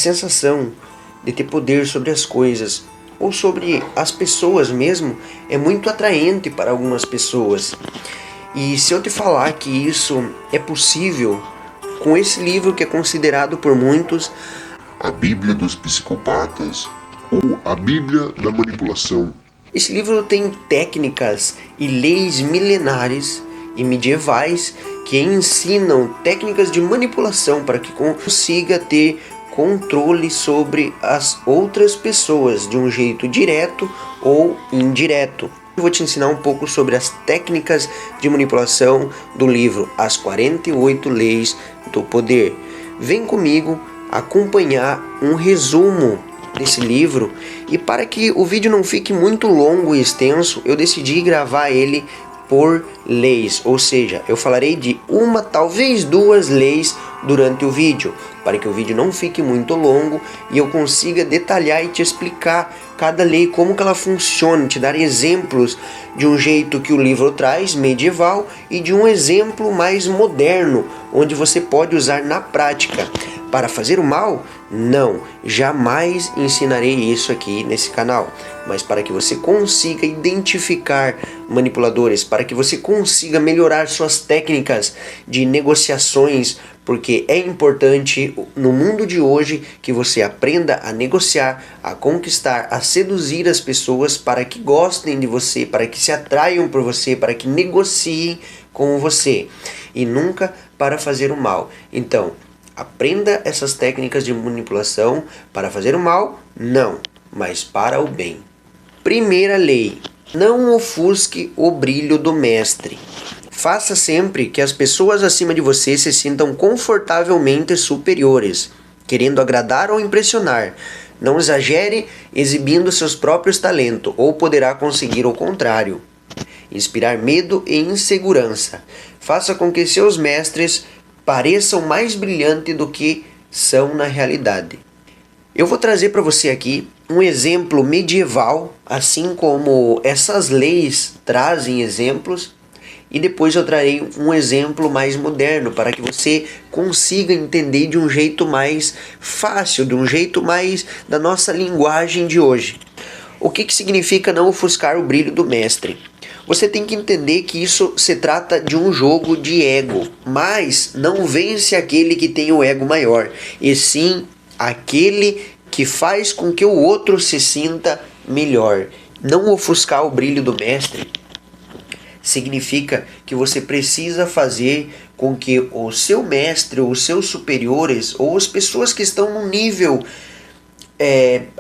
sensação de ter poder sobre as coisas ou sobre as pessoas mesmo é muito atraente para algumas pessoas. E se eu te falar que isso é possível com esse livro que é considerado por muitos a Bíblia dos Psicopatas ou a Bíblia da Manipulação. Esse livro tem técnicas e leis milenares e medievais que ensinam técnicas de manipulação para que consiga ter controle sobre as outras pessoas de um jeito direto ou indireto. Eu vou te ensinar um pouco sobre as técnicas de manipulação do livro As 48 Leis do Poder. Vem comigo acompanhar um resumo desse livro, e para que o vídeo não fique muito longo e extenso, eu decidi gravar ele por leis, ou seja, eu falarei de uma, talvez duas leis durante o vídeo, para que o vídeo não fique muito longo e eu consiga detalhar e te explicar cada lei, como que ela funciona, te dar exemplos de um jeito que o livro traz, medieval, e de um exemplo mais moderno, onde você pode usar na prática. Para fazer o mal? Não, jamais ensinarei isso aqui nesse canal. Mas para que você consiga identificar manipuladores, para que você consiga melhorar suas técnicas de negociações, porque é importante no mundo de hoje que você aprenda a negociar, a conquistar, a seduzir as pessoas para que gostem de você, para que se atraiam por você, para que negociem com você e nunca para fazer o mal. Então, aprenda essas técnicas de manipulação para fazer o mal? Não, mas para o bem. Primeira lei: não ofusque o brilho do mestre. Faça sempre que as pessoas acima de você se sintam confortavelmente superiores, querendo agradar ou impressionar. Não exagere exibindo seus próprios talentos, ou poderá conseguir o contrário. Inspirar medo e insegurança. Faça com que seus mestres pareçam mais brilhantes do que são na realidade. Eu vou trazer para você aqui um exemplo medieval, assim como essas leis trazem exemplos, e depois eu trarei um exemplo mais moderno para que você consiga entender de um jeito mais fácil, de um jeito mais da nossa linguagem de hoje. O que significa não ofuscar o brilho do mestre? Você tem que entender que isso se trata de um jogo de ego, mas não vence aquele que tem o ego maior, e sim aquele que faz com que o outro se sinta melhor. Não ofuscar o brilho do mestre significa que você precisa fazer com que o seu mestre, ou os seus superiores, ou as pessoas que estão num nível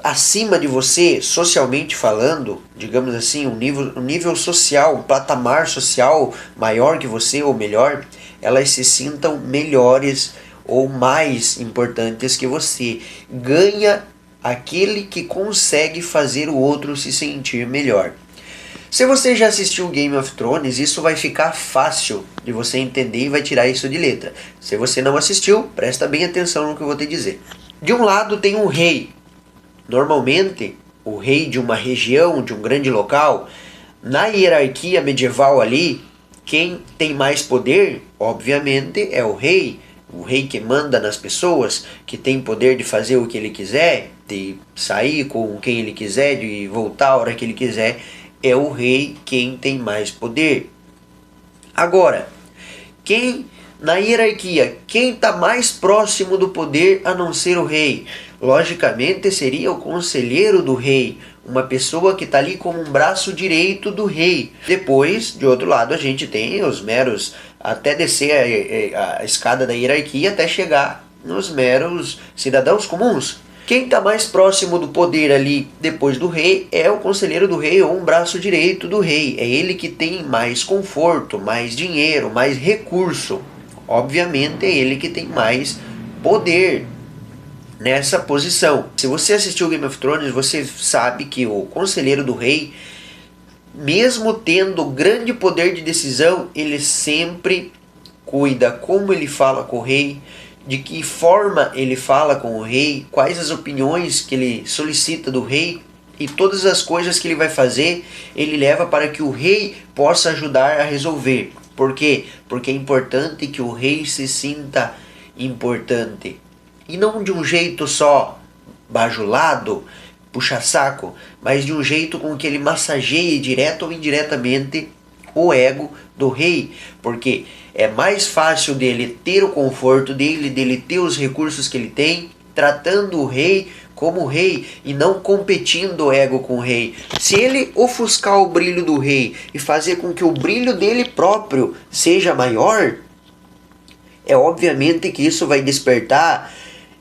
acima de você, socialmente falando, digamos assim, um nível social, um patamar social maior que você ou melhor, elas se sintam melhores ou mais importantes que você. Ganha aquele que consegue fazer o outro se sentir melhor. Se você já assistiu Game of Thrones, isso vai ficar fácil de você entender e vai tirar isso de letra. Se você não assistiu, presta bem atenção no que eu vou te dizer. De um lado tem um rei. Normalmente, o rei de uma região, de um grande local, na hierarquia medieval ali, quem tem mais poder, obviamente, é o rei que manda nas pessoas, que tem poder de fazer o que ele quiser, de sair com quem ele quiser, de voltar a hora que ele quiser, é o rei quem tem mais poder. Agora, na hierarquia, quem está mais próximo do poder a não ser o rei? Logicamente seria o conselheiro do rei, uma pessoa que está ali como um braço direito do rei. Depois, de outro lado, a gente tem os meros, até descer a escada da hierarquia até chegar nos meros cidadãos comuns. Quem está mais próximo do poder ali depois do rei é o conselheiro do rei ou um braço direito do rei. É ele que tem mais conforto, mais dinheiro, mais recurso. Obviamente é ele que tem mais poder nessa posição. Se você assistiu Game of Thrones, você sabe que o conselheiro do rei, mesmo tendo grande poder de decisão, ele sempre cuida como ele fala com o rei, de que forma ele fala com o rei, quais as opiniões que ele solicita do rei, e todas as coisas que ele vai fazer, ele leva para que o rei possa ajudar a resolver. Por quê? Porque é importante que o rei se sinta importante. E não de um jeito só bajulado, puxa-saco, mas de um jeito com que ele massageie direto ou indiretamente o ego do rei, porque é mais fácil dele ter o conforto dele ter os recursos que ele tem, tratando o rei como rei e não competindo o ego com o rei. Se ele ofuscar o brilho do rei e fazer com que o brilho dele próprio seja maior, é obviamente que isso vai despertar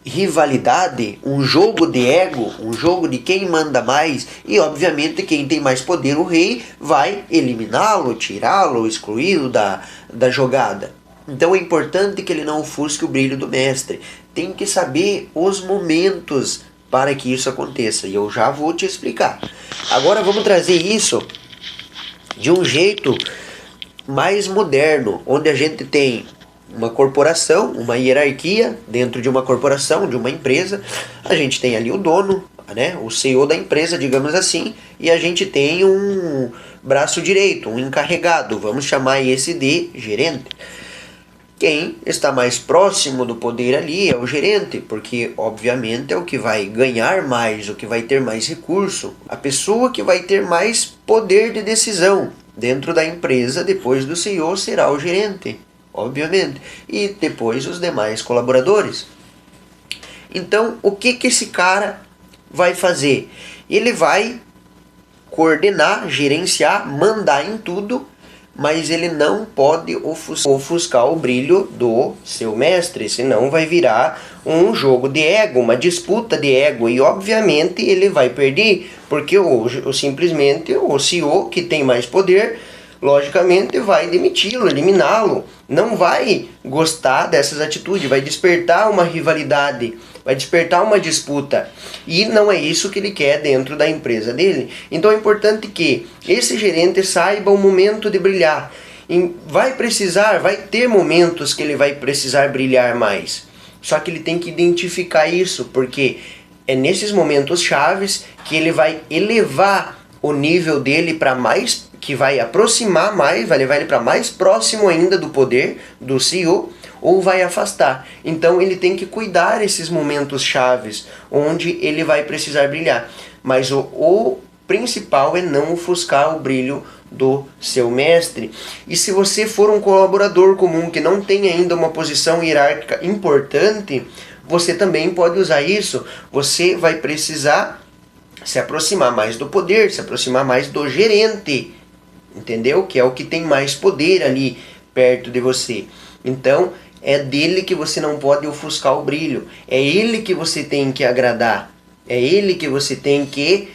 rivalidade, um jogo de ego, um jogo de quem manda mais, e obviamente quem tem mais poder, o rei, vai eliminá-lo, tirá-lo, excluí-lo da jogada. Então é importante que ele não ofusque o brilho do mestre. Tem que saber os momentos para que isso aconteça, e eu já vou te explicar. Agora vamos trazer isso de um jeito mais moderno, onde a gente tem uma corporação, uma hierarquia dentro de uma corporação, de uma empresa. A gente tem ali o dono, né, o CEO da empresa, digamos assim, e a gente tem um braço direito, um encarregado, vamos chamar esse de gerente. Quem está mais próximo do poder ali é o gerente, porque obviamente é o que vai ganhar mais, o que vai ter mais recurso, a pessoa que vai ter mais poder de decisão dentro da empresa depois do CEO será o gerente, obviamente, e depois os demais colaboradores. Então, o que esse cara vai fazer? Ele vai coordenar, gerenciar, mandar em tudo, mas ele não pode ofuscar o brilho do seu mestre, senão vai virar um jogo de ego, uma disputa de ego, e obviamente ele vai perder, porque simplesmente o CEO que tem mais poder, logicamente vai demiti-lo, eliminá-lo, não vai gostar dessas atitudes, vai despertar uma rivalidade, vai despertar uma disputa, e não é isso que ele quer dentro da empresa dele. Então é importante que esse gerente saiba o momento de brilhar. Vai ter momentos que ele vai precisar brilhar mais, só que ele tem que identificar isso, porque é nesses momentos chaves que ele vai elevar o nível dele para mais, que vai aproximar mais, vai levar ele para mais próximo ainda do poder do CEO, ou vai afastar. Então ele tem que cuidar esses momentos chaves onde ele vai precisar brilhar. Mas o principal é não ofuscar o brilho do seu mestre. E se você for um colaborador comum que não tem ainda uma posição hierárquica importante, você também pode usar isso. Você vai precisar se aproximar mais do poder, se aproximar mais do gerente, entendeu? Que é o que tem mais poder ali perto de você. Então é dele que você não pode ofuscar o brilho, é ele que você tem que agradar, é ele que você tem que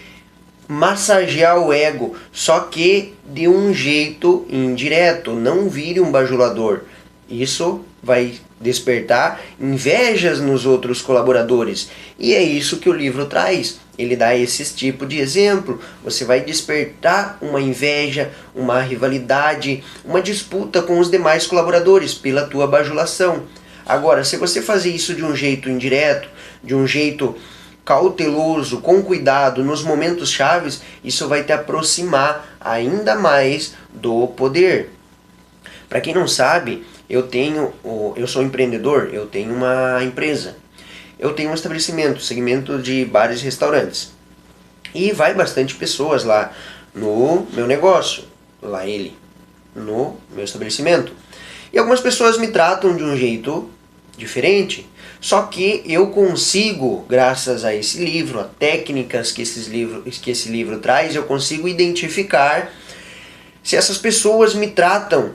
massagear o ego, só que de um jeito indireto, não vire um bajulador. Isso vai despertar invejas nos outros colaboradores, e é isso que o livro traz. Ele dá esse tipo de exemplo. Você vai despertar uma inveja, uma rivalidade, uma disputa com os demais colaboradores pela tua bajulação. Agora, se você fazer isso de um jeito indireto, de um jeito cauteloso, com cuidado, nos momentos chaves, isso vai te aproximar ainda mais do poder. Para quem não sabe, eu sou empreendedor, eu tenho uma empresa. Eu tenho um estabelecimento, segmento de bares e restaurantes. E vai bastante pessoas lá no meu negócio, no meu estabelecimento. E algumas pessoas me tratam de um jeito diferente. Só que eu consigo, graças a esse livro, a técnicas que esse livro traz, eu consigo identificar se essas pessoas me tratam.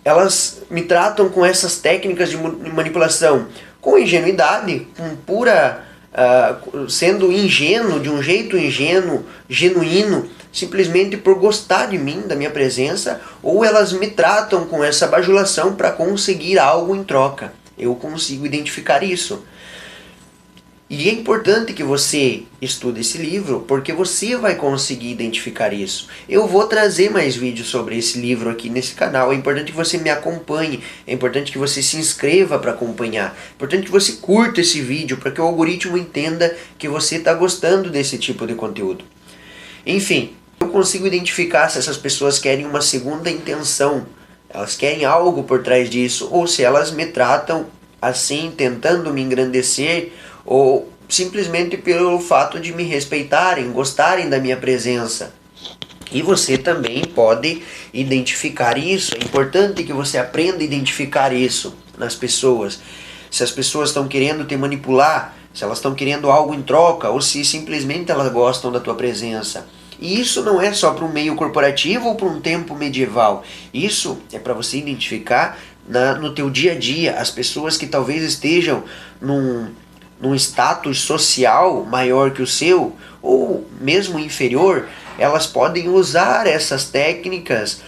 Elas me tratam com essas técnicas de manipulação com ingenuidade, com pura, sendo ingênuo, de um jeito ingênuo, genuíno, simplesmente por gostar de mim, da minha presença, ou elas me tratam com essa bajulação para conseguir algo em troca. Eu consigo identificar isso. E é importante que você estude esse livro, porque você vai conseguir identificar isso. Eu vou trazer mais vídeos sobre esse livro aqui nesse canal. É importante que você me acompanhe, é importante que você se inscreva para acompanhar. É importante que você curta esse vídeo, para que o algoritmo entenda que você está gostando desse tipo de conteúdo. Enfim, eu consigo identificar se essas pessoas querem uma segunda intenção, elas querem algo por trás disso, ou se elas me tratam assim tentando me engrandecer ou simplesmente pelo fato de me respeitarem, gostarem da minha presença. E você também pode identificar isso. É importante que você aprenda a identificar isso nas pessoas. Se as pessoas estão querendo te manipular, se elas estão querendo algo em troca, ou se simplesmente elas gostam da tua presença. E isso não é só para um meio corporativo ou para um tempo medieval. Isso é para você identificar no teu dia a dia as pessoas que talvez estejam num status social maior que o seu, ou mesmo inferior. Elas podem usar essas técnicas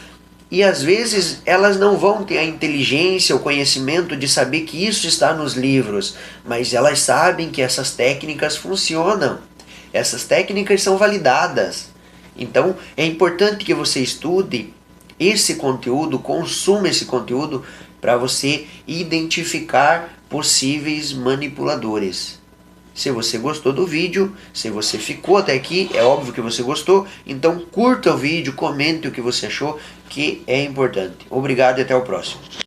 e às vezes elas não vão ter a inteligência, o conhecimento de saber que isso está nos livros, mas elas sabem que essas técnicas funcionam. Essas técnicas são validadas. Então é importante que você estude esse conteúdo, consuma esse conteúdo para você identificar possíveis manipuladores. Se você gostou do vídeo, se você ficou até aqui, é óbvio que você gostou, então curta o vídeo, comente o que você achou, que é importante. Obrigado e até o próximo.